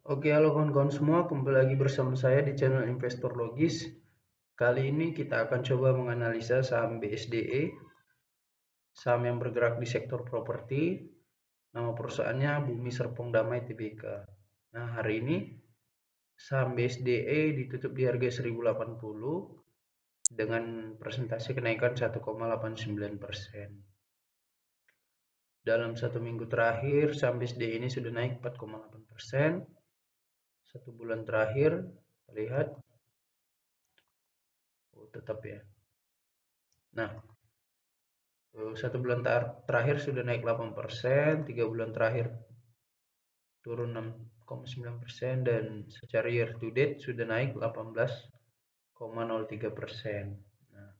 Oke, halo kawan-kawan semua, kembali lagi bersama saya di channel Investor Logis. Kali ini kita akan coba menganalisa saham BSDE, saham yang bergerak di sektor properti. Nama perusahaannya Bumi Serpong Damai Tbk. Nah, hari ini saham BSDE ditutup di harga 1080 dengan presentasi kenaikan 1,89%. Dalam satu minggu terakhir, saham BSDE ini sudah naik 4,8%. Satu bulan terakhir, kita lihat, tetap ya. Nah, satu bulan terakhir sudah naik 8%, 3 bulan terakhir turun 6,9%, dan secara year to date sudah naik 18,03%. Nah,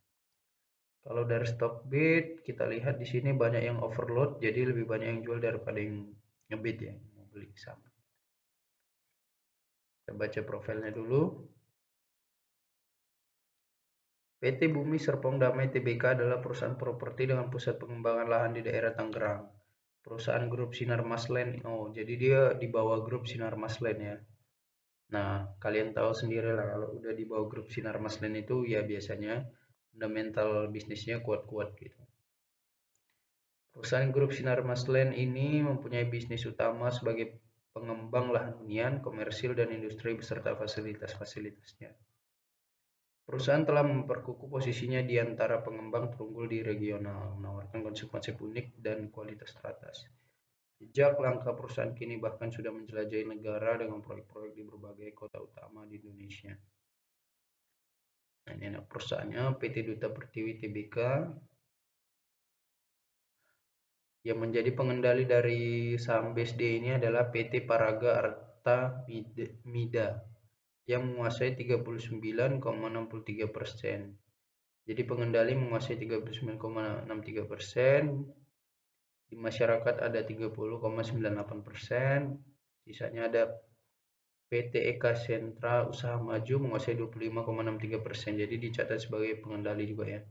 kalau dari stock bid kita lihat di sini banyak yang overload, jadi lebih banyak yang jual daripada yang ngebid ya, mau beli saham. Kita baca profilnya dulu. PT Bumi Serpong Damai Tbk adalah perusahaan properti dengan pusat pengembangan lahan di daerah Tangerang. Perusahaan grup Sinar Masland. Oh, jadi dia di bawah grup Sinar Masland ya. Nah, kalian tahu sendiri lah kalau udah di bawah grup Sinar Masland itu ya biasanya fundamental bisnisnya kuat-kuat gitu. Perusahaan grup Sinar Masland ini mempunyai bisnis utama sebagai pengembang lahan hunian, komersil, dan industri beserta fasilitas-fasilitasnya. Perusahaan telah memperkukuh posisinya di antara pengembang terunggul di regional, menawarkan konsep-konsep unik dan kualitas teratas. Jejak langkah perusahaan kini bahkan sudah menjelajahi negara dengan proyek-proyek di berbagai kota utama di Indonesia. Nah, ini anak perusahaannya PT Duta Pertiwi Tbk. Yang menjadi pengendali dari saham BSD ini adalah PT Paraga Arta Mida yang menguasai 39,63%. Jadi pengendali menguasai 39,63%. Di masyarakat ada 30,98%. Sisanya ada PT Eka Sentra Usaha Maju menguasai 25,63%. Jadi dicatat sebagai pengendali juga ya.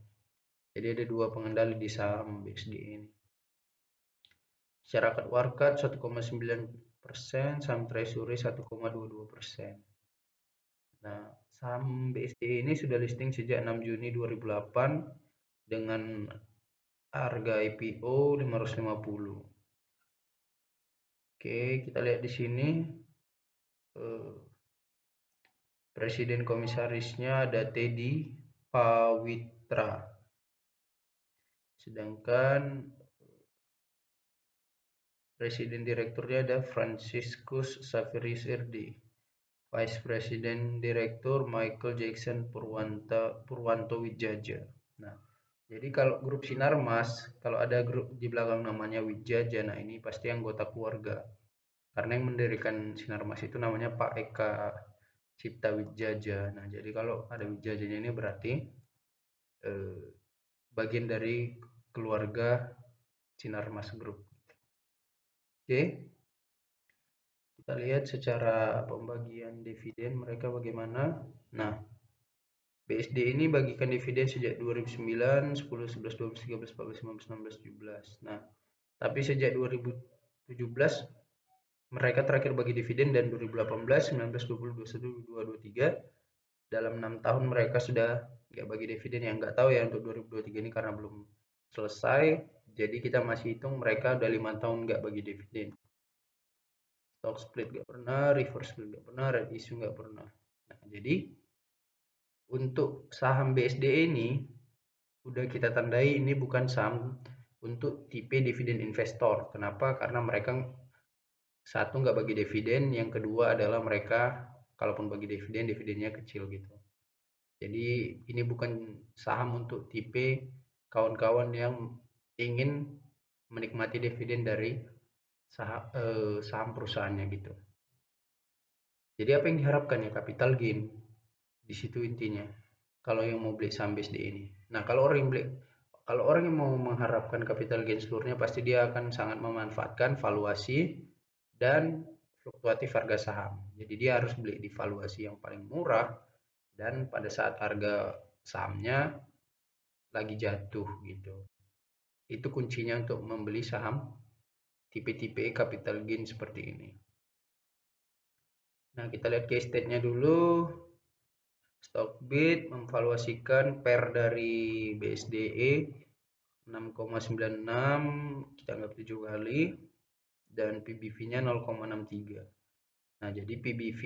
Jadi ada dua pengendali di saham BSD ini. Masyarakat Warkat 1,9%, saham Treasury 1,22%. Nah, saham BSD ini sudah listing sejak 6 Juni 2008 dengan harga IPO 550. Oke, kita lihat di sini presiden komisarisnya ada Teddy Pawitra. Sedangkan presiden direkturnya ada Franciscus Saveris RD. Vice President Direktur Michael Jackson Purwanto Wijaja. Nah, jadi kalau grup Sinarmas, kalau ada grup di belakang namanya Wijaja, nah ini pasti anggota keluarga. Karena yang mendirikan Sinarmas itu namanya Pak Eka Cipta Wijaja. Nah, jadi kalau ada Wijajanya ini berarti bagian dari keluarga Sinarmas Group. Oke, kita lihat secara pembagian dividen mereka bagaimana. Nah, BSD ini bagikan dividen sejak 2009, 10, 11, 12, 13, 14, 15, 16, 17. Nah, tapi sejak 2017 mereka terakhir bagi dividen, dan 2018, 19, 20, 21, 22, 23 dalam 6 tahun mereka sudah nggak bagi dividen. Yang nggak tahu ya untuk 2023 ini karena belum selesai, jadi kita masih hitung mereka udah 5 tahun nggak bagi dividen. Stock split nggak pernah, reverse split nggak pernah, red issue nggak pernah. Nah, jadi untuk saham BSD ini udah kita tandai ini bukan saham untuk tipe dividen investor. Kenapa? Karena mereka satu nggak bagi dividen, yang kedua adalah mereka kalaupun bagi dividen, dividennya kecil gitu. Jadi ini bukan saham untuk tipe kawan-kawan yang ingin menikmati dividen dari saham perusahaannya gitu. Jadi apa yang diharapkan ya, capital gain di situ intinya. Kalau yang mau beli saham BSD ini. Nah, kalau orang yang mau mengharapkan capital gain seluruhnya, pasti dia akan sangat memanfaatkan valuasi dan fluktuatif harga saham. Jadi dia harus beli di valuasi yang paling murah dan pada saat harga sahamnya lagi jatuh gitu. Itu kuncinya untuk membeli saham tipe-tipe capital gain seperti ini. Nah, kita lihat case state-nya dulu. Stockbit memvaluasikan PER dari BSDE 6,96, kita anggap 7 kali, dan PBV-nya 0,63. Nah, jadi PBV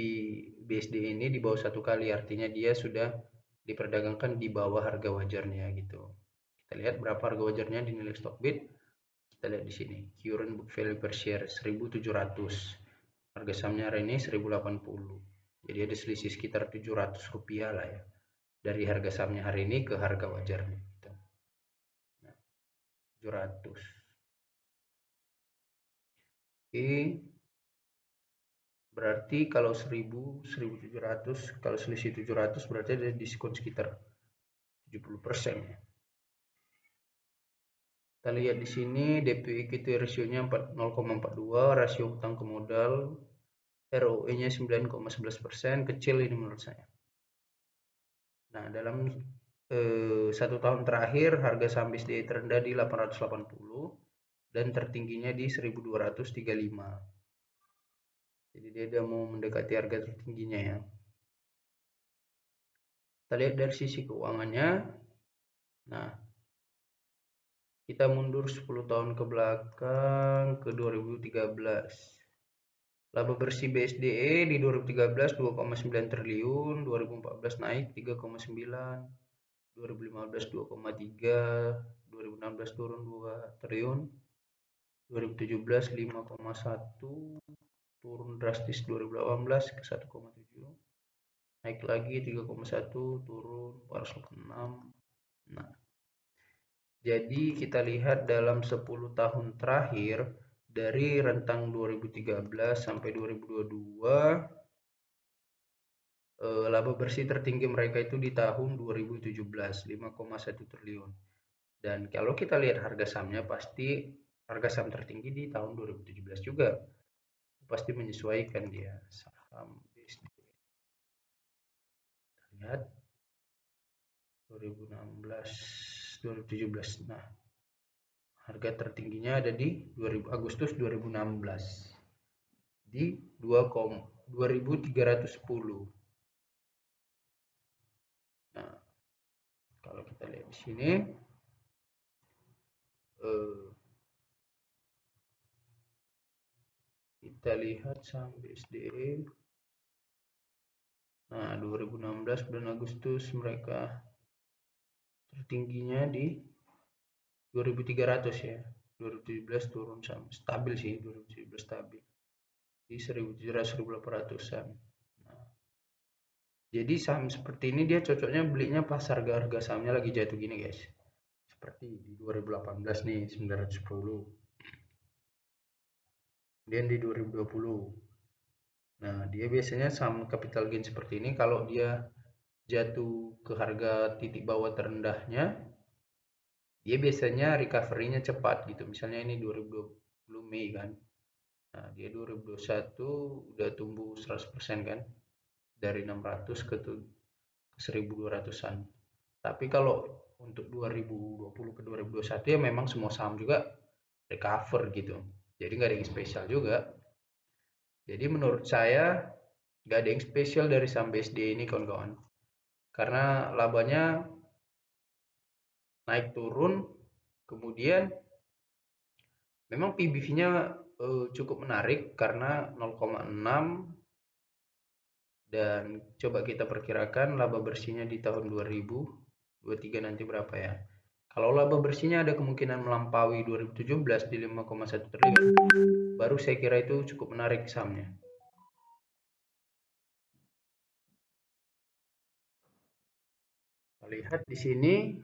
BSDE ini di bawah 1 kali, artinya dia sudah diperdagangkan di bawah harga wajarnya gitu. Kita lihat berapa harga wajarnya dinilai Stockbit. Kita lihat di sini, current book value per share 1.700. Harga sahamnya hari ini 1.080. Jadi ada selisih sekitar Rp700 lah ya. Dari harga sahamnya hari ini ke harga wajarnya. Gitu. Nah, 700. Oke. Berarti kalau 1.700, kalau selisih 700 berarti ada diskon sekitar 70% ya. Kita lihat di sini DP equity ratio-nya 0,42, rasio hutang ke modal, ROE-nya 9,11%, kecil ini menurut saya. Nah, dalam 1 tahun terakhir harga saham BSDE terendah di 880 dan tertingginya di 1.235. Jadi dia udah mau mendekati harga tertingginya ya. Kita lihat dari sisi keuangannya. Nah, kita mundur 10 tahun ke belakang ke 2013. Laba bersih BSDE di 2013 2,9 triliun, 2014 naik 3,9, 2015 2,3, 2016 turun 2 triliun, 2017 5,1, turun drastis 2018 ke 1,7, naik lagi 3,1, turun 406. Nah, jadi kita lihat dalam 10 tahun terakhir dari rentang 2013 sampai 2022, laba bersih tertinggi mereka itu di tahun 2017 5,1 triliun. Dan kalau kita lihat harga sahamnya, pasti harga saham tertinggi di tahun 2017 juga. Pasti menyesuaikan dia saham BSDE. Lihat 2016 2017. Nah, harga tertingginya ada di Agustus 2016 di 2.310. Nah, kalau kita lihat di sini kita lihat saham BSDE. Nah, 2016 bulan Agustus mereka tertingginya di 2.300 ya. 2017 turun sama stabil sih, 2017 stabil di 1.700-1.800an. Nah, jadi saham seperti ini dia cocoknya belinya pas harga sahamnya lagi jatuh gini guys. Seperti di 2018 nih 910. Kemudian di 2020. Nah, dia biasanya saham capital gain seperti ini kalau dia jatuh ke harga titik bawah terendahnya, dia biasanya recovery-nya cepat gitu. Misalnya ini 2020 Mei kan. Nah, dia 2021 udah tumbuh 100% kan. Dari 600 ke 1.200-an. Tapi kalau untuk 2020 ke 2021 ya memang semua saham juga recover gitu. Jadi nggak ada yang spesial juga. Jadi menurut saya nggak ada yang spesial dari saham BSD ini kawan-kawan. Karena labanya naik turun, kemudian memang PBV-nya cukup menarik karena 0,6, dan coba kita perkirakan laba bersihnya di tahun 2023 nanti berapa ya. Kalau laba bersihnya ada kemungkinan melampaui 2017 di 5,1 triliun, baru saya kira itu cukup menarik sahamnya. Lihat di sini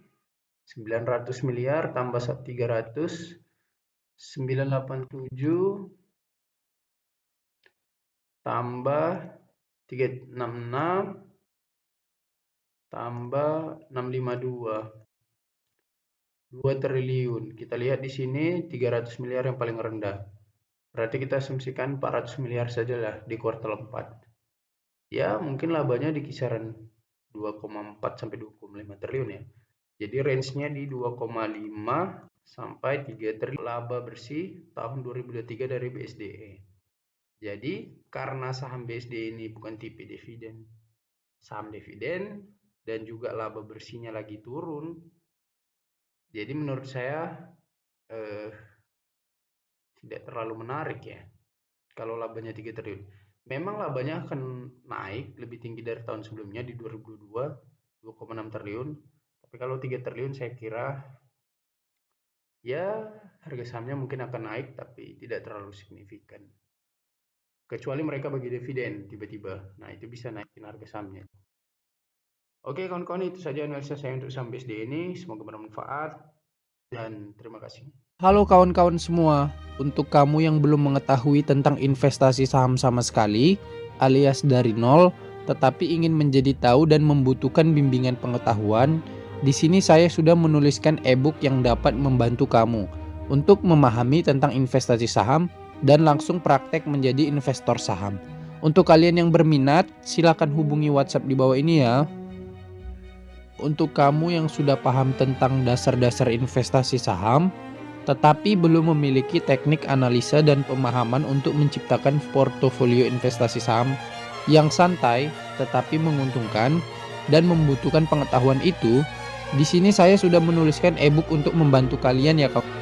900 miliar tambah 300, 987 tambah 366 tambah 652, 2 triliun. Kita lihat di sini 300 miliar yang paling rendah. Berarti kita asumsikan 400 miliar saja lah di kuartal 4. Ya, mungkin labanya di kisaran 2,4 sampai 2,5 triliun ya. Jadi range-nya di 2,5 sampai 3 triliun laba bersih tahun 2023 dari BSDE. Jadi karena saham BSD ini bukan tipe dividen, saham dividen dan juga laba bersihnya lagi turun, jadi menurut saya tidak terlalu menarik ya kalau labanya 3 triliun. Memang labanya akan naik lebih tinggi dari tahun sebelumnya di 2022 2,6 triliun. Tapi kalau 3 triliun saya kira ya harga sahamnya mungkin akan naik tapi tidak terlalu signifikan. Kecuali mereka bagi dividen tiba-tiba. Nah, itu bisa naikin harga sahamnya. Oke kawan-kawan, itu saja analisa saya untuk saham BSD ini. Semoga bermanfaat dan terima kasih. Halo kawan-kawan semua, untuk kamu yang belum mengetahui tentang investasi saham sama sekali, alias dari nol, tetapi ingin menjadi tahu dan membutuhkan bimbingan pengetahuan, di sini saya sudah menuliskan e-book yang dapat membantu kamu untuk memahami tentang investasi saham dan langsung praktek menjadi investor saham. Untuk kalian yang berminat, silakan hubungi WhatsApp di bawah ini ya. Untuk kamu yang sudah paham tentang dasar-dasar investasi saham, tetapi belum memiliki teknik analisa dan pemahaman untuk menciptakan portofolio investasi saham yang santai tetapi menguntungkan dan membutuhkan pengetahuan itu, di sini saya sudah menuliskan e-book untuk membantu kalian ya kawan.